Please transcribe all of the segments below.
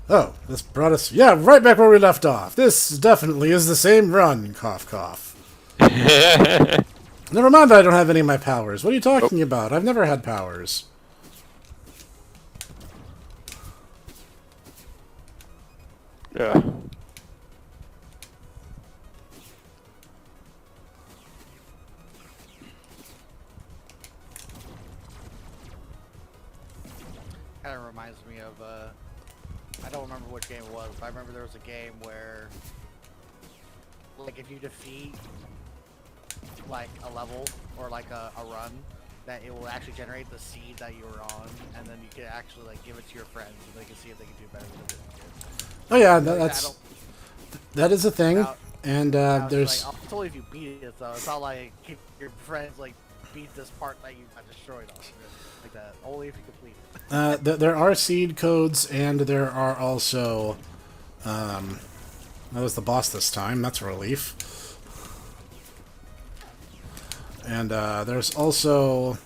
Oh, this brought us... Yeah, right back where we left off. This definitely is the same run, cough cough. Never mind that I don't have any of my powers. What are you Oh, talking about? I've never had powers. yeah. Kind of reminds me of, I don't remember which game it was, but I remember there was a game where, like, if you defeat, like, a level or, like, a run, that it will actually generate the seed that you were on, and then you can actually, like, give it to your friends, and they can see if they can do better than it did. Oh yeah, Like, that is a thing. now, And now there's... it's like, I'll totally if you beat it, though. It's not like if your friends, like, beat this part that you got destroyed on. Like that. Only if you complete it. there are seed codes, and there are also... that was the boss this time. That's a relief. And there's also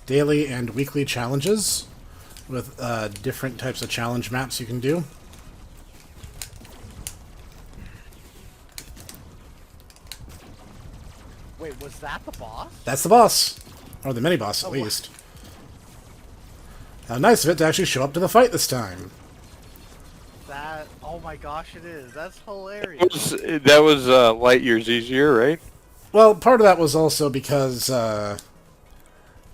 daily and weekly challenges with different types of challenge maps you can do. Wait, was that the boss? That's the boss. Or the mini-boss, at Oh, wow. least. How nice of it to actually show up to the fight this time. That, oh my gosh, it is. That's hilarious. That was light years easier, right? Well, part of that was also because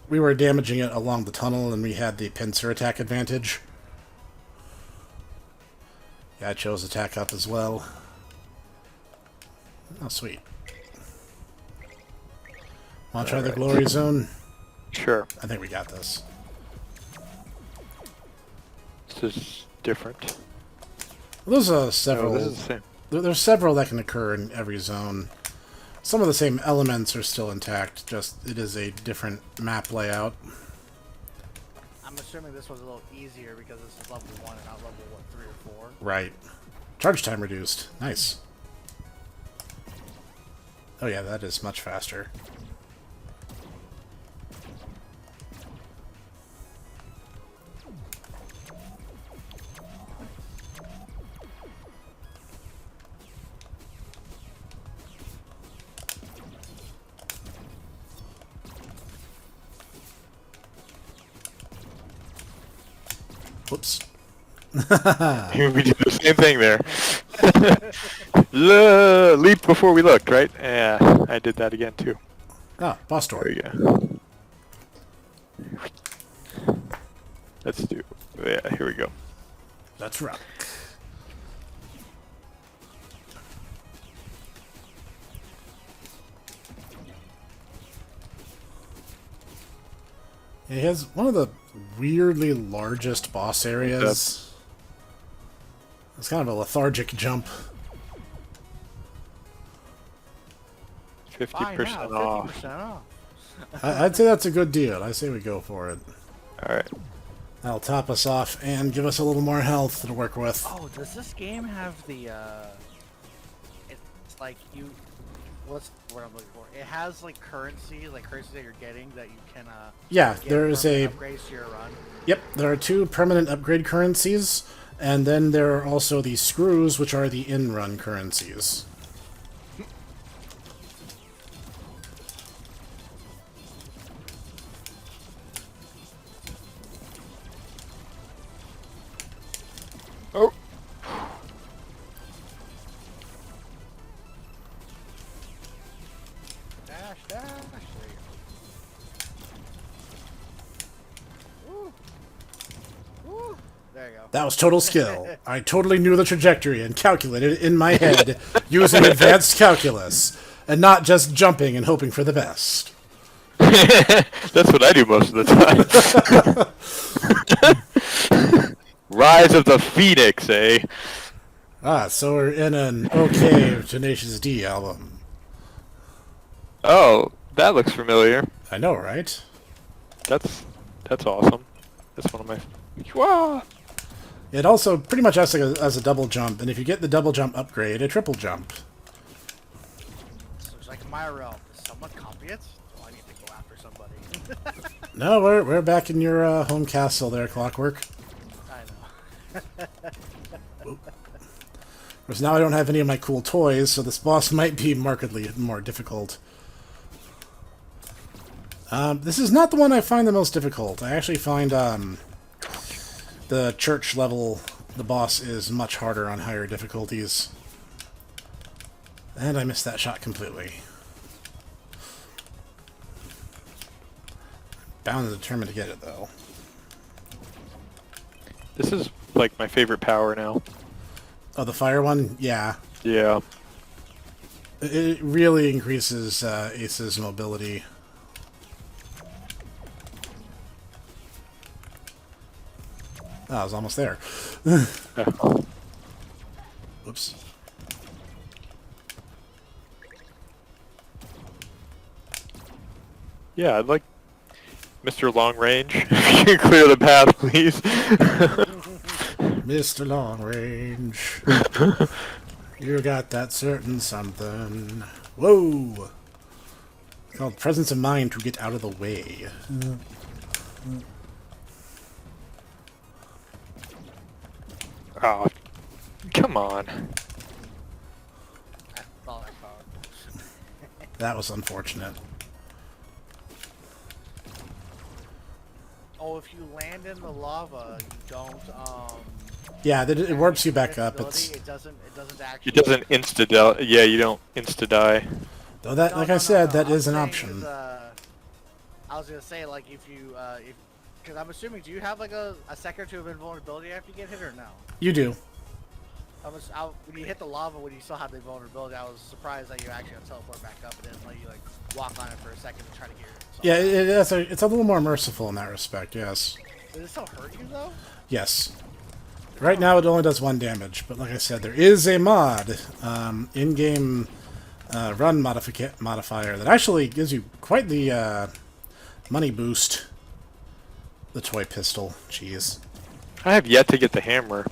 we were damaging it along the tunnel and we had the pincer attack advantage. Yeah, I chose attack up as well. Oh, sweet. Want to try the Alright. glory zone? Sure. I think we got this. This is different. Well, there's No, several. this is the same. There's several that can occur in every zone. Some of the same elements are still intact, just it is a different map layout. I'm assuming this was a little easier because this is level 1 and not level, what, 3 or 4? Right. Charge time reduced. Nice. Oh yeah, that is much faster. Whoops. We did the same thing there. Leap before we looked, right? Yeah, I did that again too. Ah, boss door. There you go. Let's do. Yeah, here we go. Let's rock. It has one of the weirdly largest boss areas. It's kind of a lethargic jump. 50% off. 50% off. I'd say that's a good deal. I say we go for it. All right. That'll top us off and give us a little more health to work with. Oh, does this game have the, it's like you, what's the word I'm looking for? It has, like, currency that you're getting that you can, Yeah, get there is a... permanent upgrades to your run. Yep, there are 2 permanent upgrade currencies, and then there are also the screws, which are the in-run currencies. Oh. Dash, dash. There you go. Woo. Woo. There you go. That was total skill. I totally knew the trajectory and calculated it in my head using advanced calculus, and not just jumping and hoping for the best. That's what I do most of the time. Rise of the Phoenix, eh? Ah, so we're in an OK Tenacious D album. Oh, that looks familiar. I know, right? That's awesome. That's one of my. Wah! It also pretty much acts like as a double jump, and if you get the double jump upgrade, a triple jump. This looks like my realm. Does someone copy it? Do I need to go after somebody? No, we're back in your home castle there, Clockwork. I know. Whereas now I don't have any of my cool toys, so this boss might be markedly more difficult. This is not the one I find the most difficult. I actually find the church level, the boss is much harder on higher difficulties. And I missed that shot completely. Bound and determined to get it, though. This is like my favorite power now. Oh, the fire one? Yeah. Yeah. It really increases Ace's mobility. Oh, I was almost there. Whoops. Yeah, I'd like Mr. Long Range. If you can clear the path, please. Mr. Long Range. You got that certain something. Whoa! It's called presence of mind to get out of the way. Oh, come on. That's all I thought. That was unfortunate. Oh, if you land in the lava, you don't, Yeah, it warps you back up. It It's doesn't actually... It doesn't insta-die. Yeah, you don't insta-die. though that, No, like no, I no, said, no. that is I'm an saying option. is, I was gonna say, like, if you, because I'm assuming, do you have like a second or two of invulnerability after you get hit, or no? You do. When you hit the lava, when you still have the invulnerability, I was surprised that you actually got to teleport back up and didn't let you like walk on it for a second to try to get yourself. Yeah, it's a little more merciful in that respect. Yes. Does it still hurt you though? Yes. Right now it only does 1 damage, but like I said, there is a mod, in-game run modifier that actually gives you quite the money boost. The toy pistol, jeez. I have yet to get the hammer.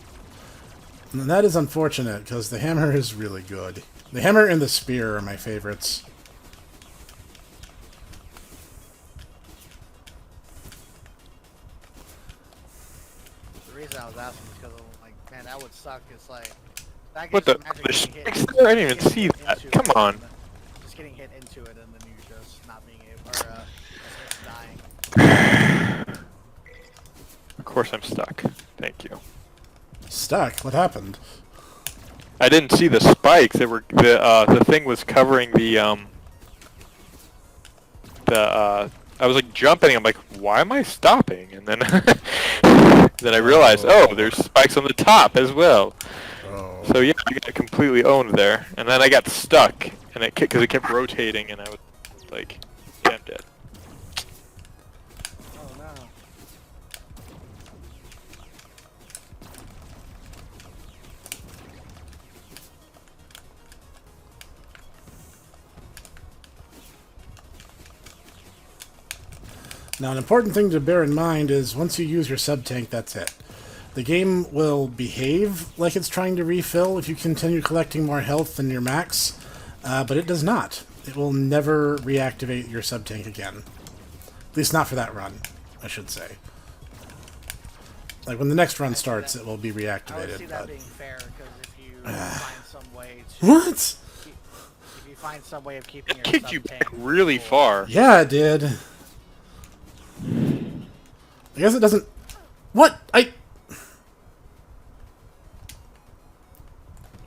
And that is unfortunate, because the hammer is really good. The hammer and the spear are my favorites. The reason I was asking is because I'm like, man, that would suck. It's like that What gets the? magic There's getting hit- spikes there? I didn't even getting see hit that. into Come it on. and just getting hit into it, and then you're just not being able, or dying. Of course I'm stuck. Thank you. Stuck? What happened? I didn't see the spikes. They were the thing was covering the I was like jumping. I'm like, why am I stopping? And then then I realized, oh, there's spikes on the top as well. Oh. So yeah, I got completely owned there. And then I got stuck, and because it kept rotating, and I was like, yeah, I'm dead. Oh no. Now, an important thing to bear in mind is once you use your sub-tank, that's it. The game will behave like it's trying to refill if you continue collecting more health than your max, but it does not. It will never reactivate your sub-tank again. At least not for that run, I should say. Like, when the next run starts, it will be I would reactivated, see that but... being fair, because if you find some way to What? if you find some way of keeping your Kicked you sub-tank back really full- far. Yeah, it did. I guess it doesn't... What?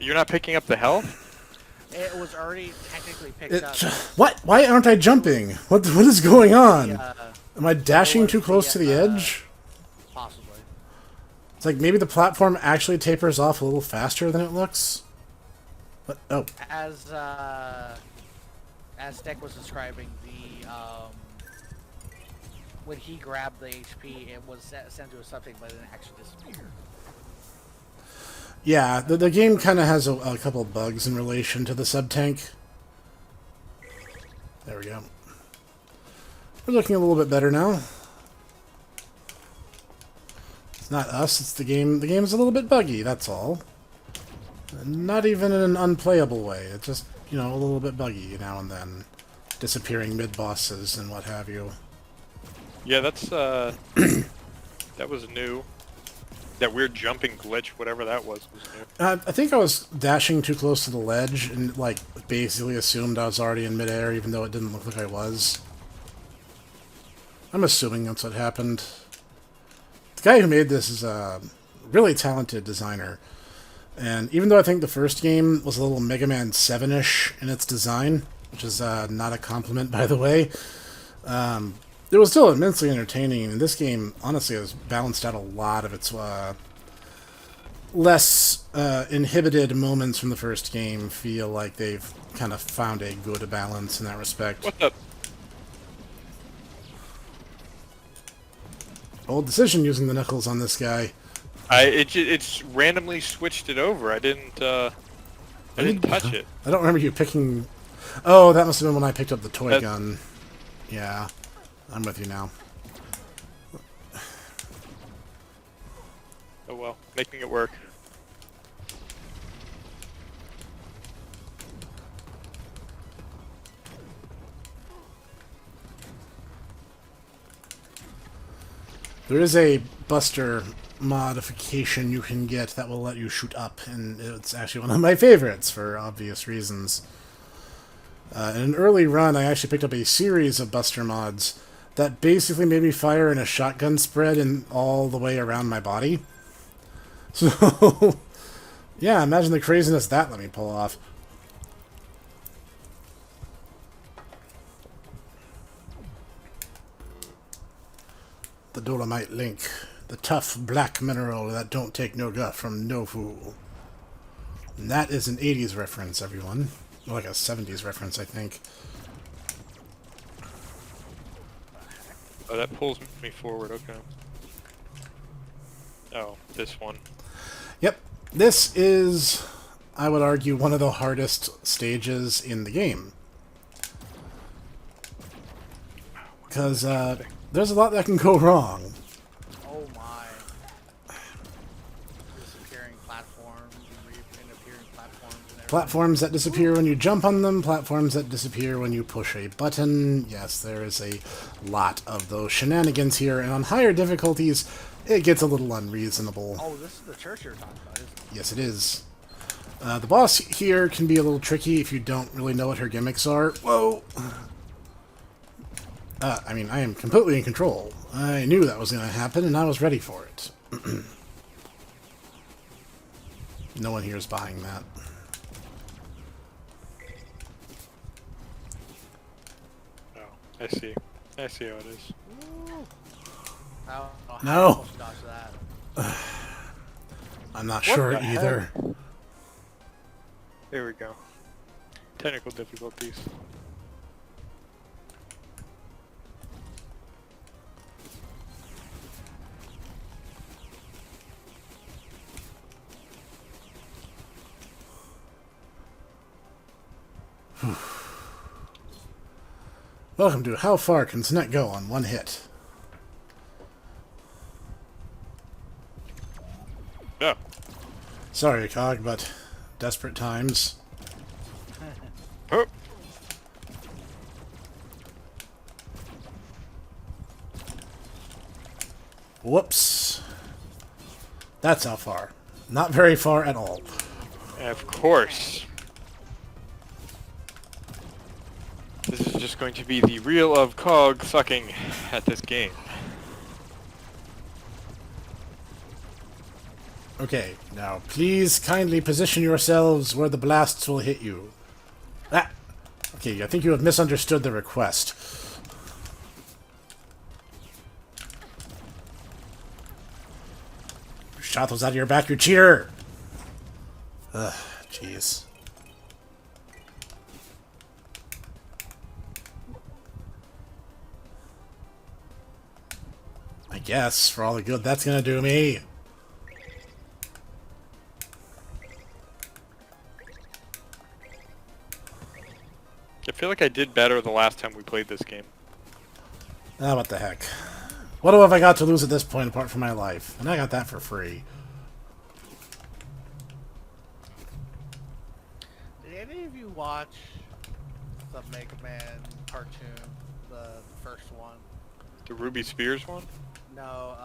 You're not picking up the health? It was already technically picked It, up. what? Why aren't I jumping? What is going on? The, Am I dashing was too close to the the, edge? possibly. It's like maybe the platform actually tapers off a little faster than it looks. What? Oh, As Snek was describing, the when he grabbed the HP, it was sent to a sub-tank, but it didn't actually disappear. yeah. The game kind of has a couple bugs in relation to the sub-tank. There we go. We're looking a little bit better now. It's not us, it's the game. The game's a little bit buggy, that's all. Not even in an unplayable way. It's just, you know, a little bit buggy now and then. Disappearing mid-bosses and what have you. Yeah, that's that was new. That weird jumping glitch, whatever that was new. I think I was dashing too close to the ledge and, like, basically assumed I was already in midair, even though it didn't look like I was. I'm assuming that's what happened. The guy who made this is a really talented designer. And even though I think the first game was a little Mega Man 7-ish in its design, which is not a compliment, by the way, it was still immensely entertaining. And this game, honestly, has balanced out a lot of its less inhibited moments from the first game. Feel like they've kind of found a good balance in that respect. What the? Bold decision using the knuckles on this guy. It's randomly switched it over. I didn't touch it. I don't remember you picking... Oh, that must have been when I picked up the toy gun. Yeah, I'm with you now. Oh well, making it work. There is a Buster modification you can get that will let you shoot up, and it's actually one of my favorites for obvious reasons. In an early run, I actually picked up a series of Buster mods that basically made me fire in a shotgun spread in all the way around my body. So, yeah, imagine the craziness that let me pull off. The Dolomite Link, the tough black mineral that don't take no guff from no fool. And that is an 80s reference, everyone. Or like a 70s reference, I think. Oh, that pulls me forward, okay. Oh, this one. Yep. This is, I would argue, one of the hardest stages in the game. Because, there's a lot that can go wrong. Oh my. Disappearing platforms, reappearing platforms and everything. Platforms that disappear when you jump on them, platforms that disappear when you push a button. Yes, there is a lot of those shenanigans here, and on higher difficulties, it gets a little unreasonable. Oh, this is the church you're talking about, isn't it? Yes, it is. The boss here can be a little tricky if you don't really know what her gimmicks are. Whoa! I mean, I am completely in control. I knew that was going to happen, and I was ready for it. No one here is buying that. Oh, I see. I see how it is. I don't know how No. I'm supposed to dodge that. I'm not What sure the either. There we go. Technical difficulties. Welcome to How Far Can Snek Go on One Hit? Yeah. Sorry, Cog, but desperate times. Oh. Whoops. That's how far. Not very far at all. Of course. This is just going to be the reel of Cog sucking at this game. Okay, now please kindly position yourselves where the blasts will hit you. Ah! Okay, I think you have misunderstood the request. You shot those out of your back, you cheater! Ugh, jeez. I guess, for all the good that's gonna do me. I feel like I did better the last time we played this game. Ah, what the heck. What have I got to lose at this point apart from my life? And I got that for free. Did any of you watch the Mega Man cartoon, the first one? The Ruby Spears one? No,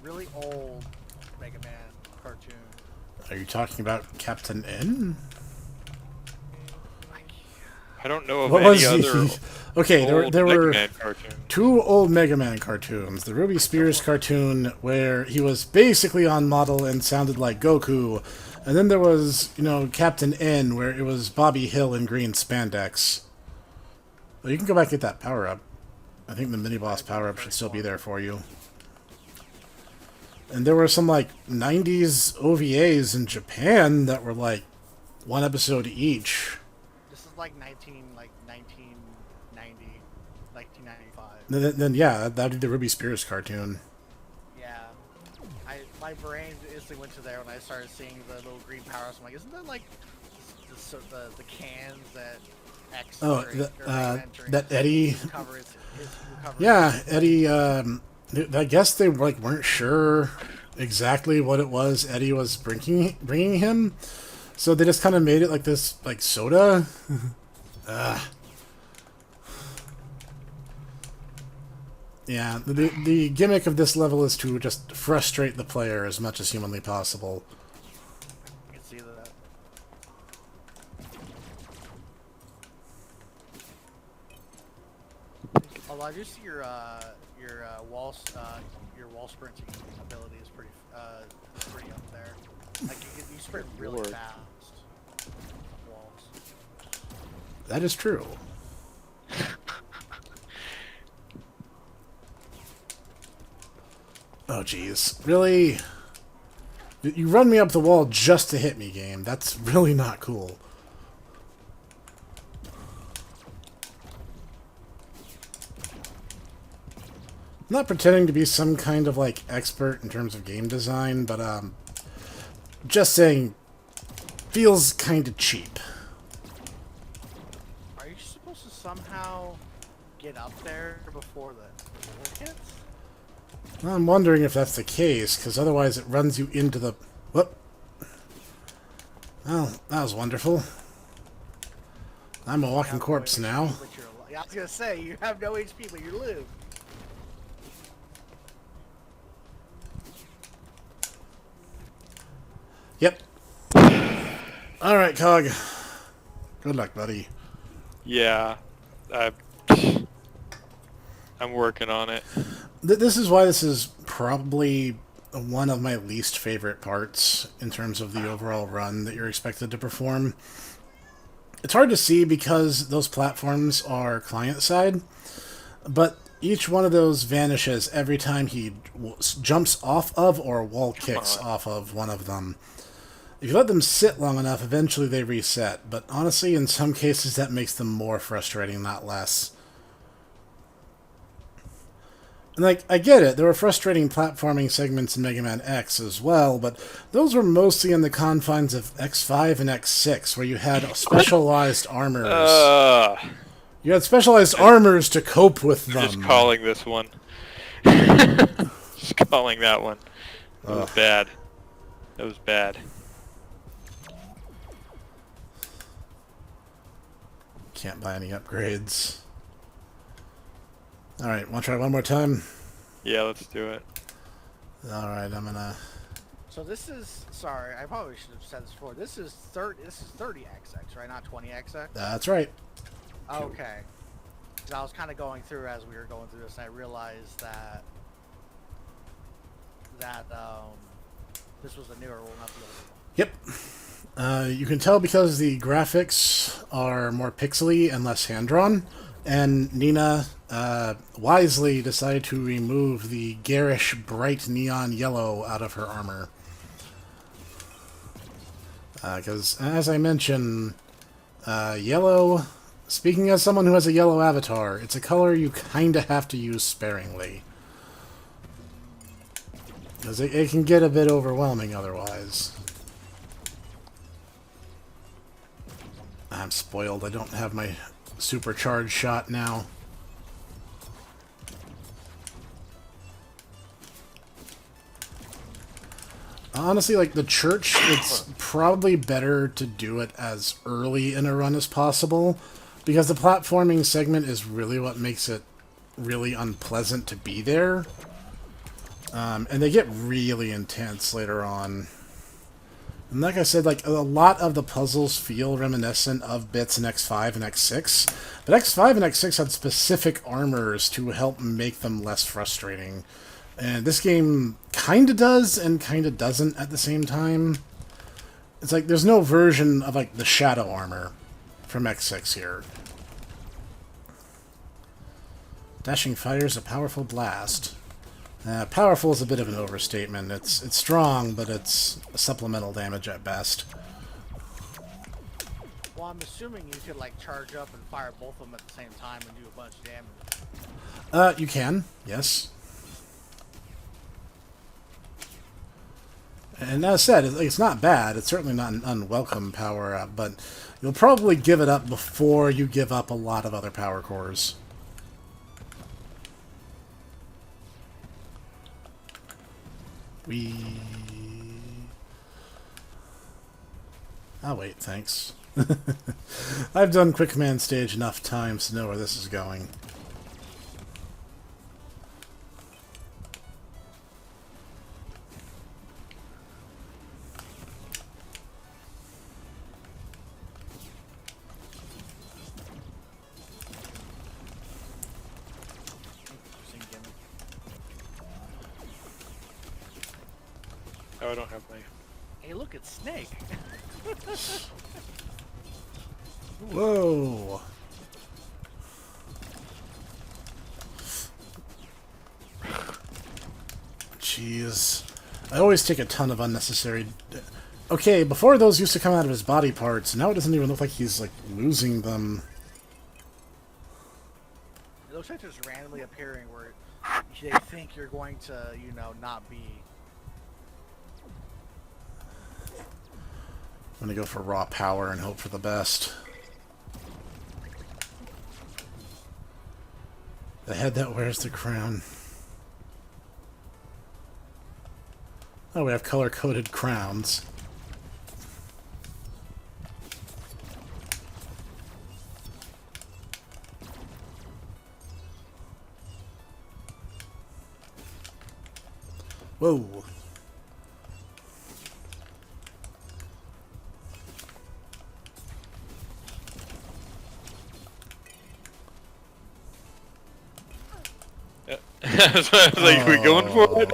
really old Mega Man cartoon. Are you talking about Captain N? I don't know of What any was other the... Okay, old there Mega were Man cartoons. 2 old Mega Man cartoons. The Ruby Spears cartoon, where he was basically on model and sounded like Goku. And then there was, you know, Captain N, where it was Bobby Hill in green spandex. Well, you can go back and get that power-up. I think the mini-boss power-up should still be there for you. And there were some, like, 90s OVAs in Japan that were, like, 1 episode each. This is like 1990, 1995. Then yeah, that'd be the Ruby Spears cartoon. Yeah. My brain instantly went to there when I started seeing the little green powers. I'm like, isn't that like the cans that X Oh, drink, or that Eddie... cover his Yeah, Eddie, I guess they like weren't sure exactly what it was Eddie was bringing him, so they just kind of made it like this, like soda. Yeah, the gimmick of this level is to just frustrate the player as much as humanly possible. I can see that. Although I do see your wall sprinting ability is pretty up there. Like you sprint really Lord. fast up walls. That is true. Oh, jeez. Really? You run me up the wall just to hit me, game. That's really not cool. I'm not pretending to be some kind of, like, expert in terms of game design, but, just saying, feels kind of cheap. Are you supposed to somehow get up there before the bullet hits? I'm wondering if that's the case, because otherwise it runs you into the... Whoop. Well, that was wonderful. I'm a walking corpse now. I was gonna say, you have no HP, but you live. Yep. Alright, Cog. Good luck, buddy. Yeah, I'm working on it. This is why this is probably one of my least favorite parts in terms of the overall run that you're expected to perform. It's hard to see because those platforms are client-side, but each one of those vanishes every time he jumps off of or wall kicks off of one of them. If you let them sit long enough, eventually they reset, but honestly, in some cases that makes them more frustrating, not less. And, like, I get it, there were frustrating platforming segments in Mega Man X as well, but those were mostly in the confines of X5 and X6, where you had specialized armors. You had specialized armors to cope with them. Just calling this one. Just calling that one. That was bad. That was bad. Can't buy any upgrades. Alright, want to try one more time? Yeah, let's do it. Alright, I'm gonna... So this is, sorry, I probably should have said this before. This is 30XX, right? Not 20XX? That's right. Okay. 'Cause I was kind of going through as we were going through this, and I realized that this was the newer one, not the older one. Yep. You can tell because the graphics are more pixely and less hand-drawn, and Nina wisely decided to remove the garish, bright neon yellow out of her armor. Because, as I mentioned, yellow, speaking as someone who has a yellow avatar, it's a color you kinda have to use sparingly. Because it can get a bit overwhelming otherwise. I'm spoiled. I don't have my supercharged shot now. Honestly, like the church, it's probably better to do it as early in a run as possible, because the platforming segment is really what makes it really unpleasant to be there. And they get really intense later on. And like I said, like a lot of the puzzles feel reminiscent of bits in X5 and X6, but X5 and X6 had specific armors to help make them less frustrating. And this game kind of does and kind of doesn't at the same time. It's like there's no version of like the shadow armor from X6 here. Dashing fires a powerful blast. Powerful is a bit of an overstatement. It's strong, but it's supplemental damage at best. Well, I'm assuming you could like charge up and fire both of them at the same time and do a bunch of damage. You can, yes. And as I said, it's not bad. It's certainly not an unwelcome power-up, but you'll probably give it up before you give up a lot of other power cores. I'll wait, thanks. I've done Quick Command Stage enough times to know where this is going. Oh, I don't have my... Hey, look, it's Snek. Whoa! Jeez. I always take a ton of unnecessary... Okay, before those used to come out of his body parts, now it doesn't even look like he's, like, losing them. It looks like just randomly appearing where they think you're going to, you know, not be... I'm gonna go for raw power and hope for the best. The head that wears the crown. Oh, we have color-coded crowns. Whoa. So I was like, we going for it?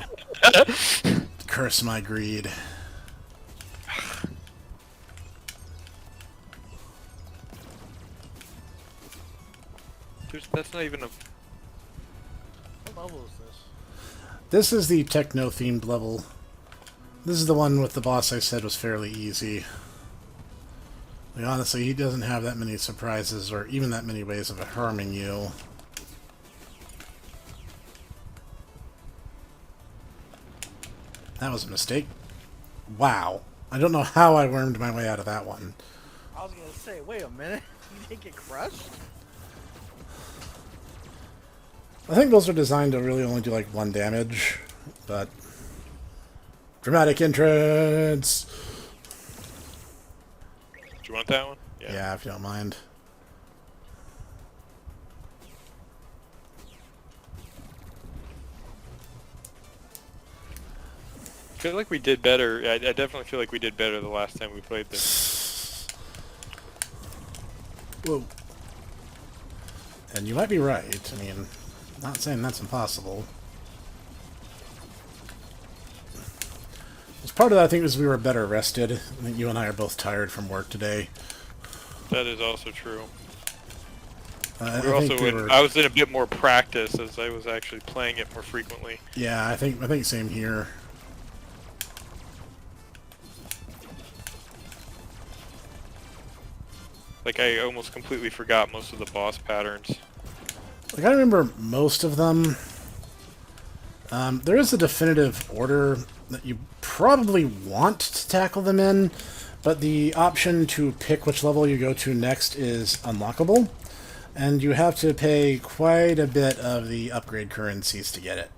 Curse my greed. That's not even a... What level is this? This is the techno-themed level. This is the one with the boss I said was fairly easy. Like, honestly, he doesn't have that many surprises or even that many ways of harming you. That was a mistake. Wow. I don't know how I wormed my way out of that one. I was gonna say, wait a minute, you didn't get crushed? I think those are designed to really only do like 1 damage, but... Dramatic entrance! Do you want that one? Yeah, if you don't mind. I feel like we did better. I definitely feel like we did better the last time we played this. Whoa. And you might be right. I mean, not saying that's impossible. As part of that, I think, was we were better rested. I think you and I are both tired from work today. That is also true. I was in a bit more practice as I was actually playing it more frequently. Yeah, I think same here. Like, I almost completely forgot most of the boss patterns. Like, I remember most of them. There is a definitive order that you probably want to tackle them in, but the option to pick which level you go to next is unlockable, and you have to pay quite a bit of the upgrade currencies to get it.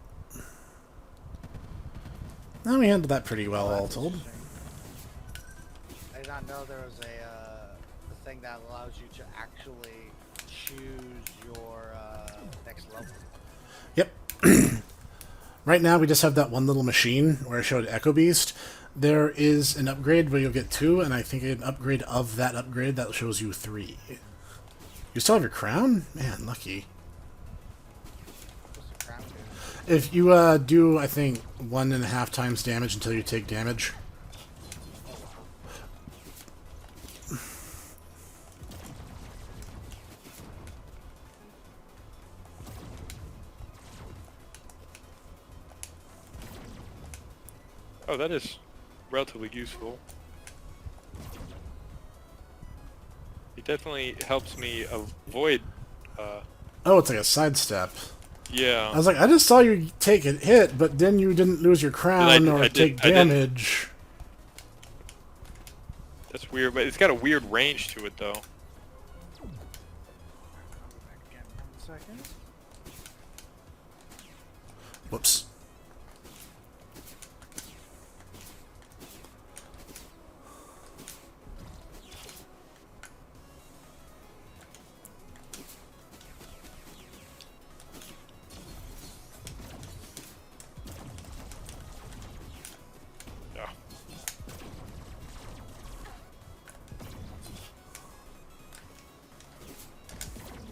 Now we handled that pretty well, all told. I did not know there was a thing that allows you to actually choose your next level. Yep. Right now, we just have that one little machine where I showed Echo Beast. There is an upgrade where you'll get 2, and I think an upgrade of that upgrade that shows you 3. You still have your crown? Man, lucky. What's the crown do? If you do, I think, 1.5 times damage until you take damage. Oh, that is relatively useful. It definitely helps me avoid. Oh, it's like a sidestep. Yeah. I was like, I just saw you take a hit, but then you didn't lose your crown or take damage. That's weird, but it's got a weird range to it, though. Back again for 1 second. Whoops. Yeah.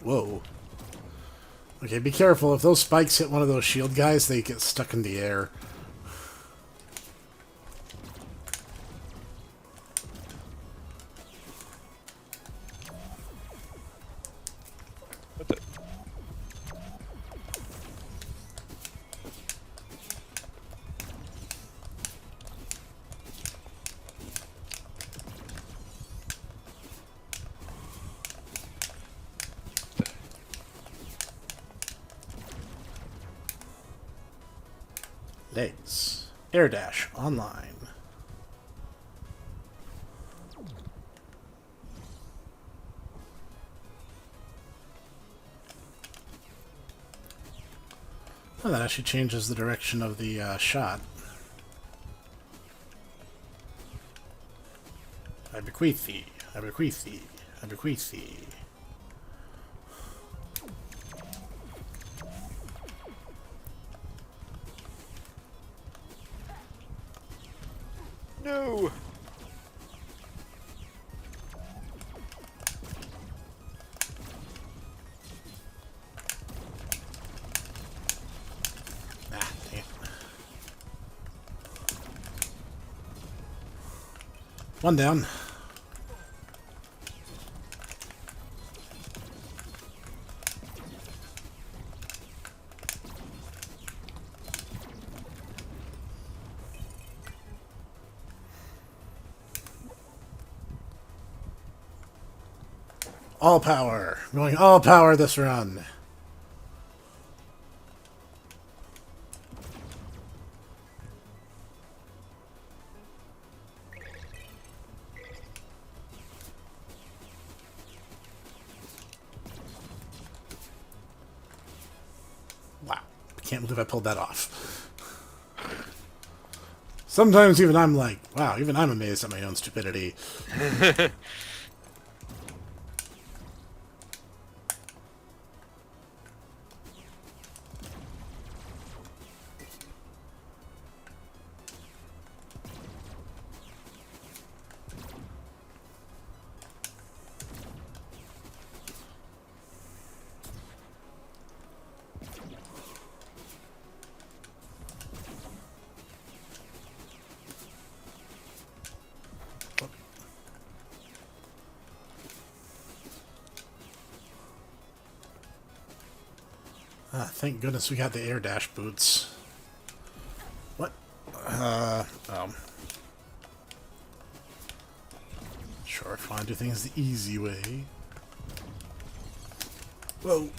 Whoa. Okay, be careful. If those spikes hit one of those shield guys, they get stuck in the air. What the? Legs. Air dash online. Oh, that actually changes the direction of the shot. I bequeath thee. I bequeath thee. I bequeath thee. No. Ah, dang it. One down. All power. Going all power this run. Wow. I can't believe I pulled that off. Sometimes even I'm like, wow, even I'm amazed at my own stupidity. Ah, thank goodness we got the air dash boots. What? Sure, if I want to do things the easy way. Whoa.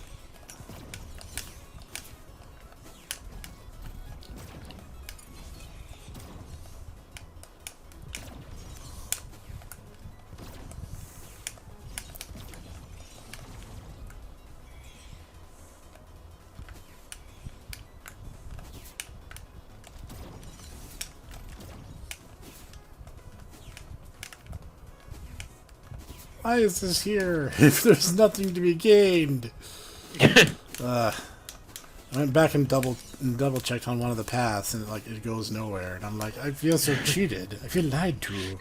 Why is this here if there's nothing to be gained? I went back and double double checked on one of the paths, and like it goes nowhere. And I'm like, I feel so cheated. I feel lied to.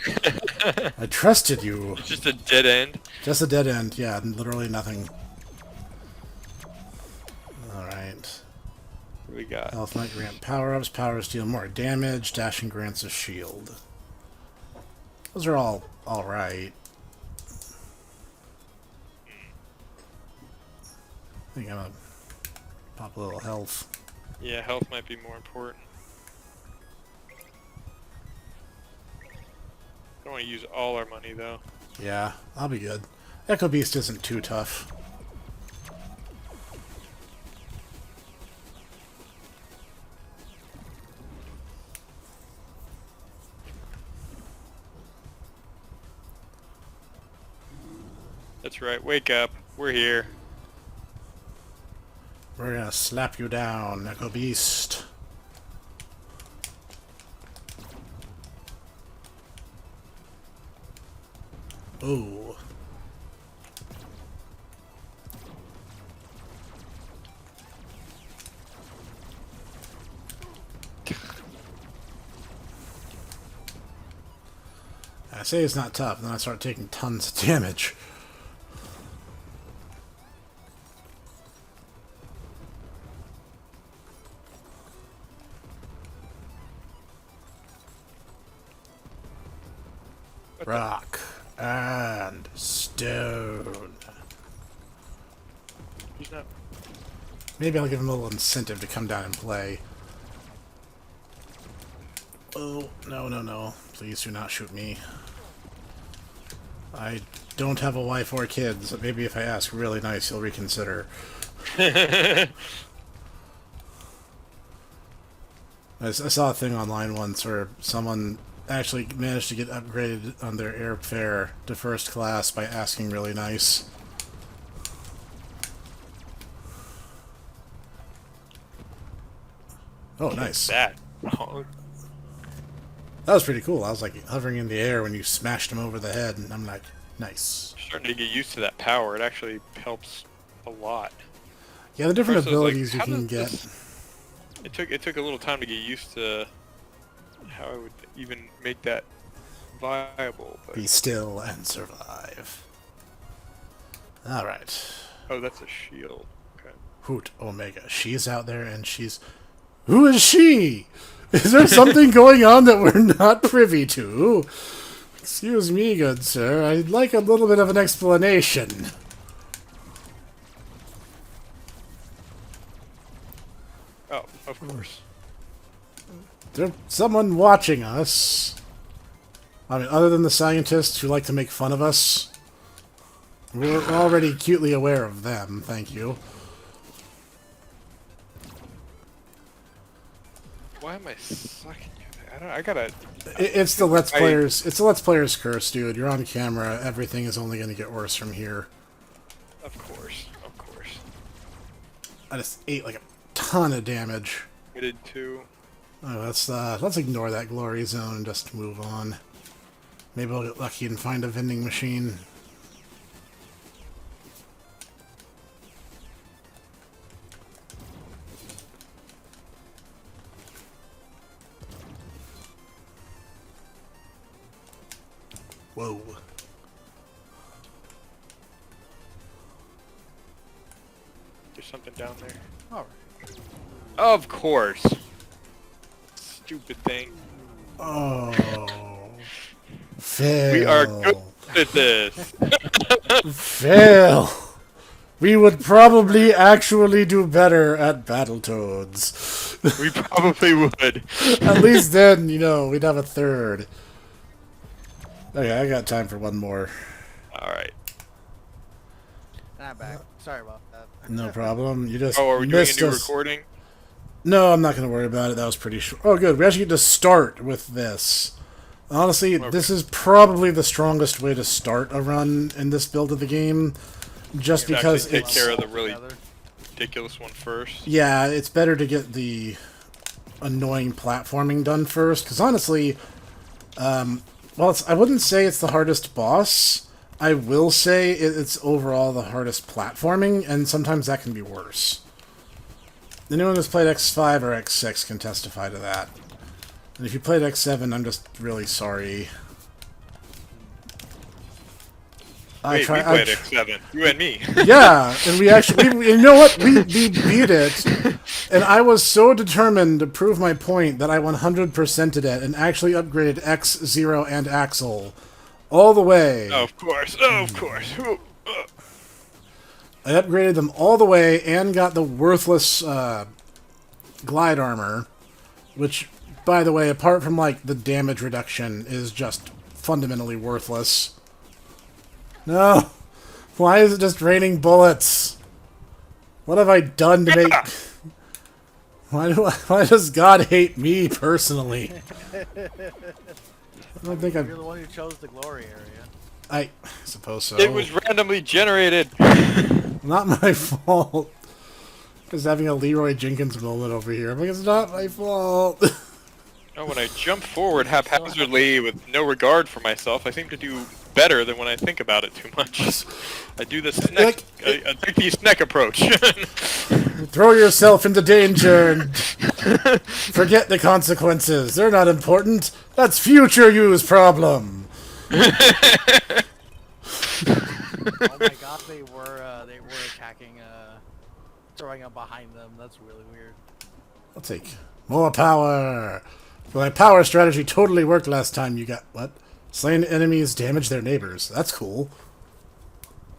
I trusted you. It's just a dead end. Just a dead end. Yeah, literally nothing. All right. What do we got? Health might grant power-ups. Powers deal more damage. Dashing grants a shield. Those are all right. I think I'm gonna pop a little health. Yeah, health might be more important. Don't want to use all our money though. Yeah, I'll be good. Echo Beast isn't too tough. That's right. Wake up. We're here. We're gonna slap you down, Echo Beast. Ooh. I say it's not tough, and then I start taking tons of damage. Rock and stone. He's not. Maybe I'll give him a little incentive to come down and play. Oh, no, no, no. Please do not shoot me. I don't have a wife or kids. Maybe if I ask really nice, he'll reconsider. I saw a thing online once where someone actually managed to get upgraded on their airfare to first class by asking really nice. Oh, nice. That. Oh, That was pretty cool. I was like hovering in the air when you smashed him over the head, and I'm like, nice. starting to get used to that power. It actually helps a lot. Yeah, the different First I was like, abilities you how can does get. this- It took a little time to get used to how I would even make that viable. But... Be still and survive. Alright. Oh, that's a shield. Okay. Hoot Omega. She's out there and she's... Who is she? Is there something going on that we're not privy to? Excuse me, good sir. I'd like a little bit of an explanation. Oh, of course. There's someone watching us. I mean, other than the scientists who like to make fun of us. We're already acutely aware of them, thank you. Why am I sucking at it? I gotta... It's the Let's Players. It's the Let's Players curse, dude. You're on camera. Everything is only going to get worse from here. Of course. Of course. I just ate like a ton of damage. I did too. Oh, let's ignore that glory zone and just move on. Maybe I'll get lucky and find a vending machine. Whoa. There's something down there. Alright. Of course. Stupid thing. Oh. Fail. We are good at this. Fail. We would probably actually do better at Battletoads. We probably would. At least then, you know, we'd have a third. Okay, I got time for one more. Alright. And I'm back. Sorry about that. No problem. You just Oh, are we doing a missed new us. recording? No, I'm not going to worry about it. That was pretty short. Oh, good. We actually get to start with this. Honestly, Okay. this is probably the strongest way to start a run in this build of the game. Just To because actually take it's... care of the really Together. ridiculous one first. Yeah, it's better to get the annoying platforming done first. Because honestly, well, I wouldn't say it's the hardest boss. I will say it's overall the hardest platforming, and sometimes that can be worse. Anyone who's played X5 or X6 can testify to that. And if you played X7, I'm just really sorry. Wait, we played X7. You and me. Yeah, and we actually, you know what? We beat it, and I was so determined to prove my point that I 100%ed it and actually upgraded X, Zero, and Axel all the way. Oh, of course. Oh, of course. I upgraded them all the way and got the worthless glide armor, which, by the way, apart from like the damage reduction, is just fundamentally worthless. No! Why is it just raining bullets? What have I done to make... Why does God hate me personally? I don't think You're the one who chose the glory area. I suppose so. It was randomly generated. Not my fault. Just having a Leroy Jenkins moment over here. I'm like, it's not my fault. No, when I jump forward haphazardly with no regard for myself, I seem to do better than when I think about it too much. I do the Snek, I take the Snek approach. Throw yourself into danger and forget the consequences. They're not important. That's future you's problem. Oh my god, they were attacking, throwing them behind them. That's really weird. I'll take more power. My power strategy totally worked last time. You got what? Slain enemies damage their neighbors. That's cool.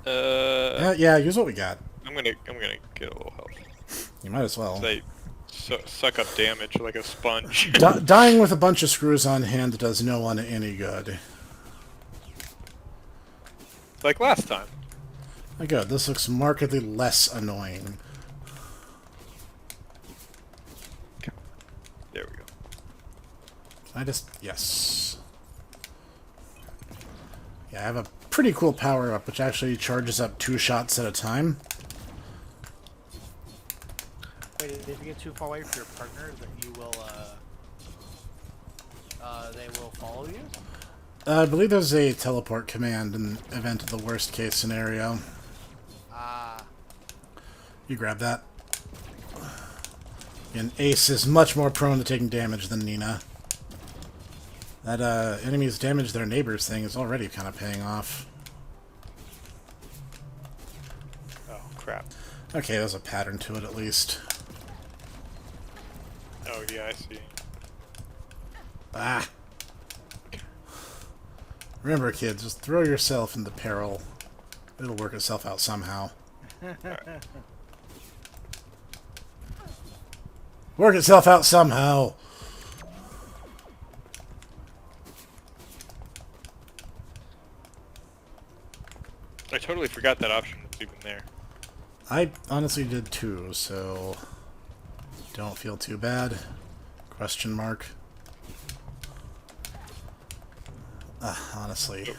Yeah, use what we got. I'm gonna get a little health. You might as well. They suck up damage like a sponge. Dying with a bunch of screws on hand does no one any good. Like last time. Oh, good. This looks markedly less annoying. There we go. Can I just... Yes. Yeah, I have a pretty cool power-up, which actually charges up 2 shots at a time. Wait, if you get too far away from your partner, that you will, they will follow you? I believe there's a teleport command in the event of the worst-case scenario. You grab that. And Ace is much more prone to taking damage than Nina. That enemies damage their neighbors thing is already kind of paying off. Oh, crap. Okay, there's a pattern to it at least. Oh, yeah, I see. Ah! Remember, kids, just throw yourself into peril. It'll work itself out somehow. Work itself out somehow! I totally forgot that option was even there. I honestly did too, so... Don't feel too bad. Question mark. Honestly.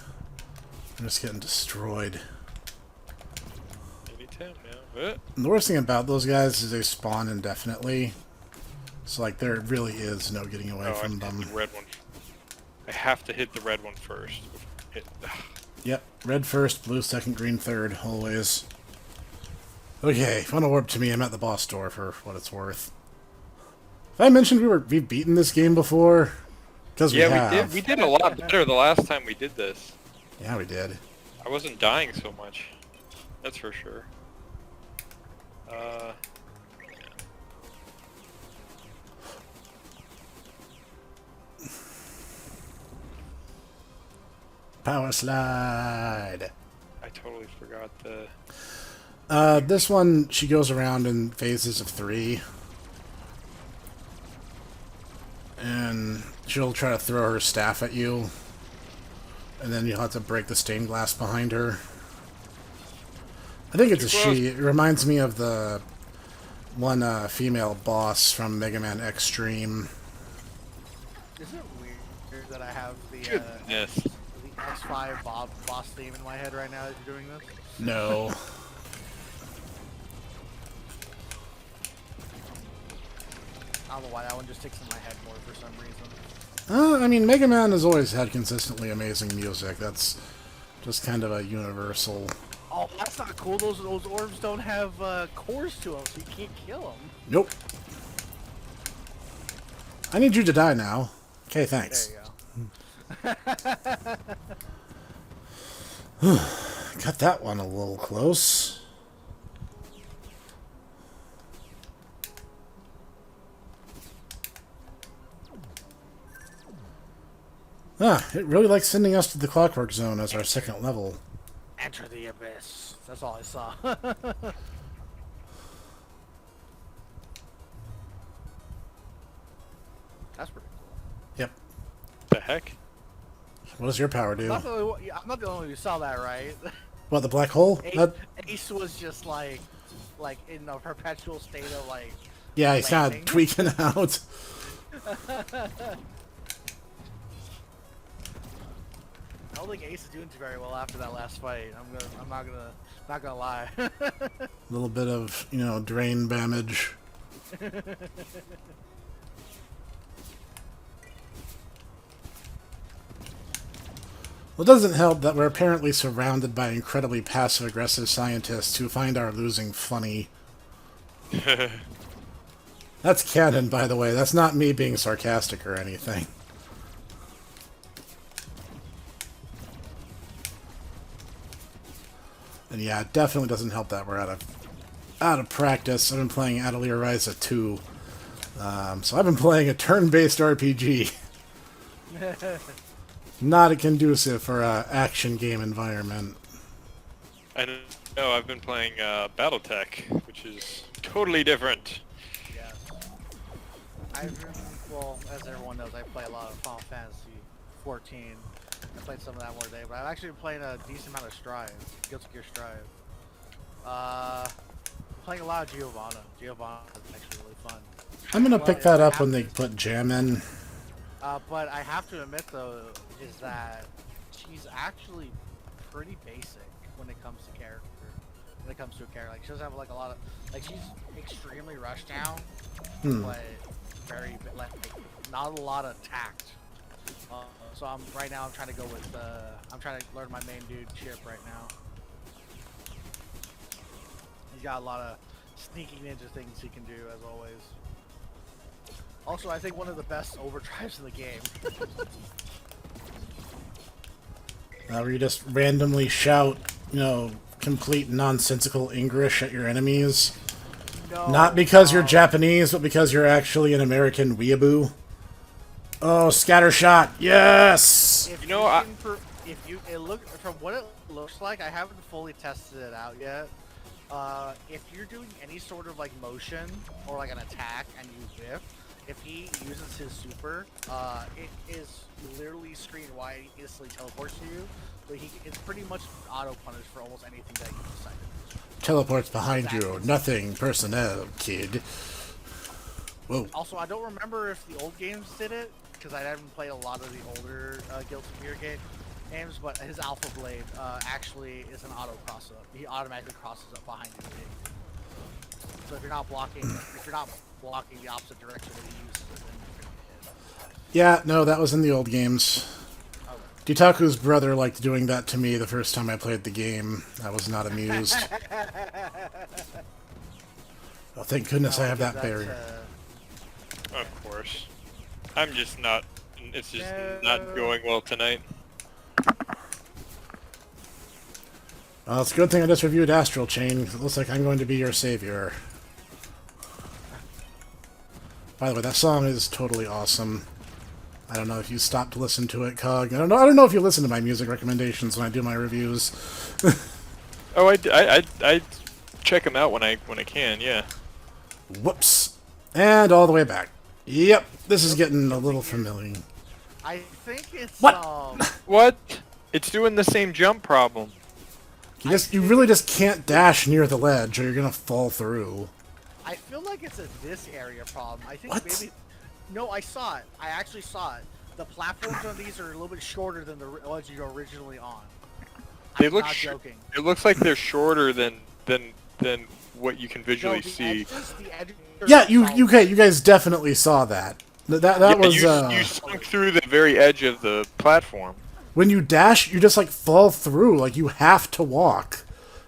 I'm just getting destroyed. Anytime now. And the worst thing about those guys is they spawn indefinitely. So, like, there really is no getting away from them. The red one. I have to hit the red one first. Yep, red first, blue second, green third, always. Okay, funnel warp to me. I'm at the boss door for what it's worth. Have I mentioned we've beaten this game before? Because we have. We did a lot better the last time we did this. Yeah, we did. I wasn't dying so much. That's for sure. Power slide. I totally forgot the... This one, she goes around in phases of 3. And she'll try to throw her staff at you. And then you'll have to break the stained glass behind her. I think it's a she. It reminds me of the one female boss from Mega Man Extreme. Is it weird that I have the X5 boss theme in my head right now as you're doing this? No. I don't know why that one just sticks in my head more for some reason. I mean, Mega Man has always had consistently amazing music. That's just kind of a universal... Oh, that's not cool. Those orbs don't have cores to them, so you can't kill them. Nope. I need you to die now. Okay, thanks. There you go. Got that one a little close. Ah, it really likes sending us to the Clockwork Zone as our second level. Enter the abyss. That's all I saw. That's pretty cool. Yep. The heck? What does your power do? I'm not the only one who saw that, right? What, the black hole? Ace was just like in a perpetual state of like. Yeah, he's kind landing. of tweaking out. I don't think Ace is doing too very well after that last fight. I'm not gonna lie. A little bit of, drain damage. Well, it doesn't help that we're apparently surrounded by incredibly passive-aggressive scientists who find our losing funny. That's canon, by the way. That's not me being sarcastic or anything. And yeah, it definitely doesn't help that we're out of practice. I've been playing Atelier Ryza 2. So I've been playing a turn-based RPG. Not a conducive for an action game environment. I know, I've been playing Battletech, which is totally different. Yes. Well, as everyone knows, I play a lot of Final Fantasy 14. I played some of that more today, but I've actually been playing a decent amount of Strive, Guilty Gear Strive. Playing a lot of Giovanna. Giovanna is actually really fun. I'm gonna pick that up when they put Jam in. But I have to admit, though, is that she's actually pretty basic when it comes to character. When it comes to a character, like she doesn't have like a lot of, like she's extremely rushed down, but very like not a lot of tact. So right now I'm trying to go with I'm trying to learn my main dude Chip right now. He's got a lot of sneaky ninja things he can do as always. Also, I think one of the best overdrives in the game. Where you just randomly shout, complete nonsensical English at your enemies. No, Not because you're Japanese, but because you're actually an American weeaboo. Oh, scattershot! Yes! If it look from what it looks like, I haven't fully tested it out yet. If you're doing any sort of like motion or like an attack and you whiff, if he uses his super, it is literally screen wide, he instantly teleports to you. So it's pretty much auto punish for almost anything that you decide to do. Teleports behind you. Nothing personnel, kid. Whoa. Also, I don't remember if the old games did it, because I haven't played a lot of the older Guilty Gear games, but his Alpha Blade actually is an auto cross up. He automatically crosses up behind you. So if you're not blocking the opposite direction that he uses it, then you're gonna hit. Yeah, no, that was in the old games. Dutaku's brother liked doing that to me the first time I played the game. I was not amused. Oh, thank goodness I have that barrier. Of course. I'm just not... It's just not going well tonight. Well, it's a good thing I just reviewed Astral Chain, because it looks like I'm going to be your savior. By the way, that song is totally awesome. I don't know if you stopped to listen to it, Cog. I don't know if you listen to my music recommendations when I do my reviews. Oh, I check them out when I can, yeah. Whoops. And all the way back. Yep, this is getting a little familiar. I think it's What? What? It's doing the same jump problem. You really just can't dash near the ledge or you're gonna fall through. I feel like it's a this area problem. I think What? maybe... No, I saw it. I actually saw it. The platforms on these are a little bit shorter than the ones you're originally on. They I'm look not joking. It looks like they're shorter than what you can visually No, the see. edges Yeah, you guys definitely saw that. That was you sunk through the very edge of the platform. when you dash, you just like fall through, like you have to walk.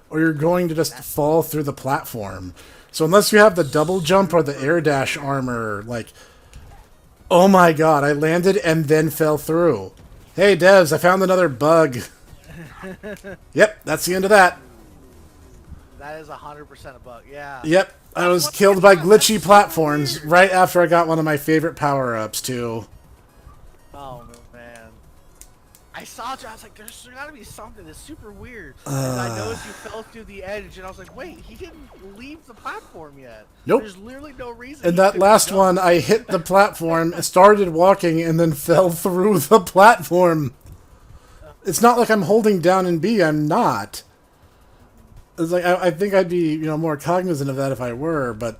or you're going to just fall through the platform. So unless you have the double jump or the air dash armor, like, oh my god, I landed and then fell through. Hey devs, I found another bug. Yep, that's the end of that. That is 100% a bug. Yeah. Yep, I was killed by glitchy platforms right after I got one of my favorite power-ups, too. Oh, man. I saw it, I was like, there's gotta be something that's super weird. And I noticed you fell through the edge, and I was like, wait, he didn't leave the platform yet. Nope. There's literally no reason. And that last one, I hit the platform, started walking, and then fell through the platform. It's not like I'm holding down in B, I'm not. It's like, I think I'd be, more cognizant of that if I were, but...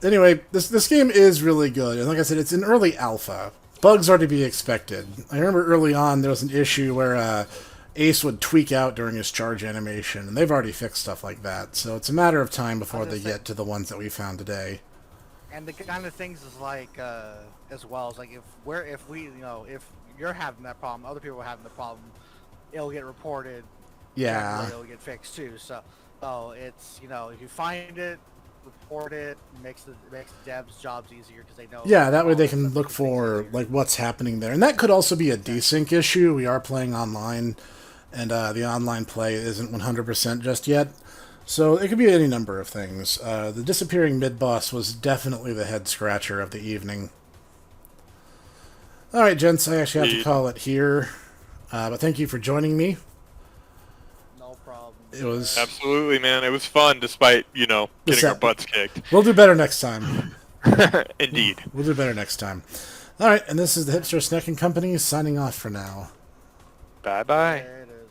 Anyway, this game is really good, and like I said, it's in early alpha. Bugs are to be expected. I remember early on there was an issue where Ace would tweak out during his charge animation, and they've already fixed stuff like that, so it's a matter of time before they get to the ones that we found today. And the kind of things is like, as well, is like if you're having that problem, other people are having the problem, it'll get reported. Yeah. It'll get fixed too. So, it's if you find it, report it. Makes the devs' jobs easier because they know. Yeah, that way they can look for like what's happening there, and that could also be a desync issue. We are playing online, and the online play isn't 100% just yet, so it could be any number of things. The disappearing mid boss was definitely the head scratcher of the evening. All right, gents, I actually have to call it here, but thank you for joining me. No problem. It was absolutely, man. It was fun, despite getting our butts kicked. We'll do better next time. Indeed. We'll do better next time. All right, and this is the Hipster Snek and Company signing off for now. Bye bye.